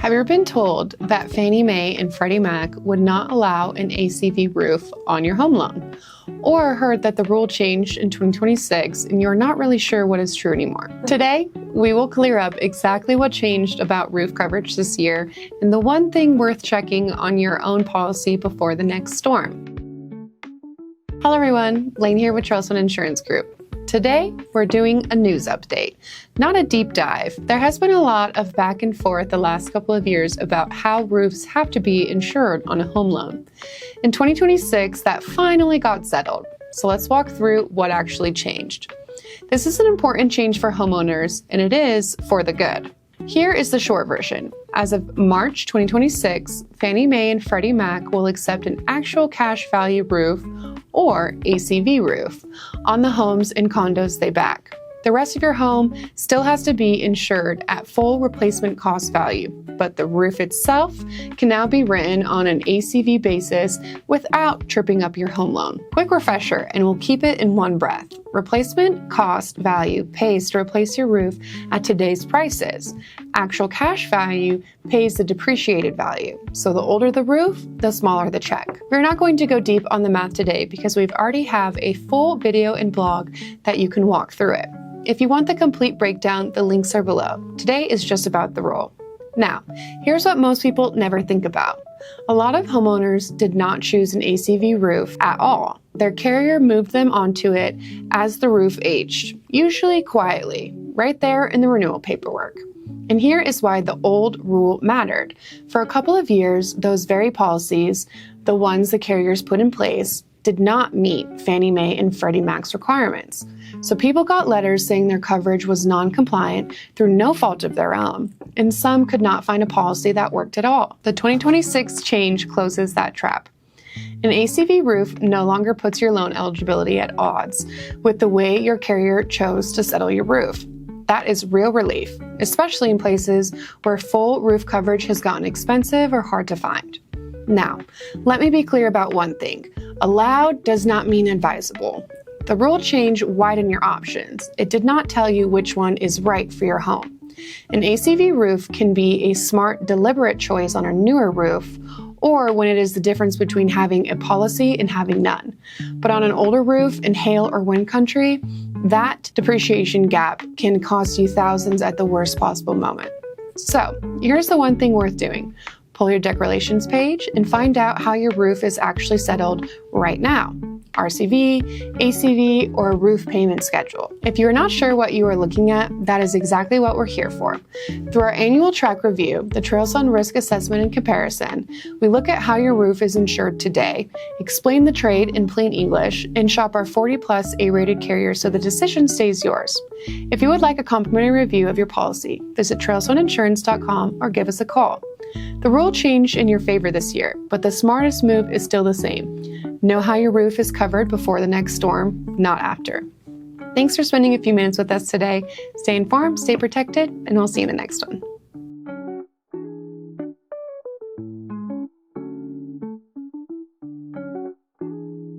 Have you ever been told that Fannie Mae and Freddie Mac would not allow an ACV roof on your home loan? Or heard that the rule changed in 2026 and you're not really sure what is true anymore? Today, we will clear up exactly what changed about roof coverage this year and the one thing worth checking on your own policy before the next storm. Hello everyone, Lane here with Trailstone Insurance Group. Today, we're doing a news update, not a deep dive. There has been a lot of back and forth the last couple of years about how roofs have to be insured on a home loan. In 2026, that finally got settled. So let's walk through what actually changed. This is an important change for homeowners, and it is for the good. Here is the short version. As of March 2026, Fannie Mae and Freddie Mac will accept an actual cash value roof, or ACV roof, on the homes and condos they back. The rest of your home still has to be insured at full replacement cost value, but the roof itself can now be written on an ACV basis without tripping up your home loan. Quick refresher, and we'll keep it in one breath. Replacement cost value pays to replace your roof at today's prices. Actual cash value pays the depreciated value. So the older the roof, the smaller the check. We're not going to go deep on the math today because we've already have a full video and blog that you can walk through it. If you want the complete breakdown, the links are below. Today is just about the rule. Now, here's what most people never think about. A lot of homeowners did not choose an ACV roof at all. Their carrier moved them onto it as the roof aged, usually quietly, right there in the renewal paperwork. And here is why the old rule mattered. For a couple of years, those very policies, the ones the carriers put in place, did not meet Fannie Mae and Freddie Mac's requirements. So people got letters saying their coverage was non-compliant through no fault of their own, and some could not find a policy that worked at all. The 2026 change closes that trap. An ACV roof no longer puts your loan eligibility at odds with the way your carrier chose to settle your roof. That is real relief, especially in places where full roof coverage has gotten expensive or hard to find. Now, let me be clear about one thing. Allowed does not mean advisable. The rule change widened your options. It did not tell you which one is right for your home. An ACV roof can be a smart, deliberate choice on a newer roof, or when it is the difference between having a policy and having none. But on an older roof in hail or wind country, that depreciation gap can cost you thousands at the worst possible moment. So here's the one thing worth doing. Pull your declarations page and find out how your roof is actually settled right now. RCV, ACV, or a roof payment schedule. If you are not sure what you are looking at, that is exactly what we're here for. Through our annual track review, the Trailstone Risk Assessment and Comparison, we look at how your roof is insured today, explain the trade in plain English, and shop our 40+ A-rated carriers so the decision stays yours. If you would like a complimentary review of your policy, visit trailstoneinsurance.com or give us a call. The rule changed in your favor this year, but the smartest move is still the same. Know how your roof is covered before the next storm, not after. Thanks for spending a few minutes with us today. Stay informed, stay protected, and we'll see you in the next one.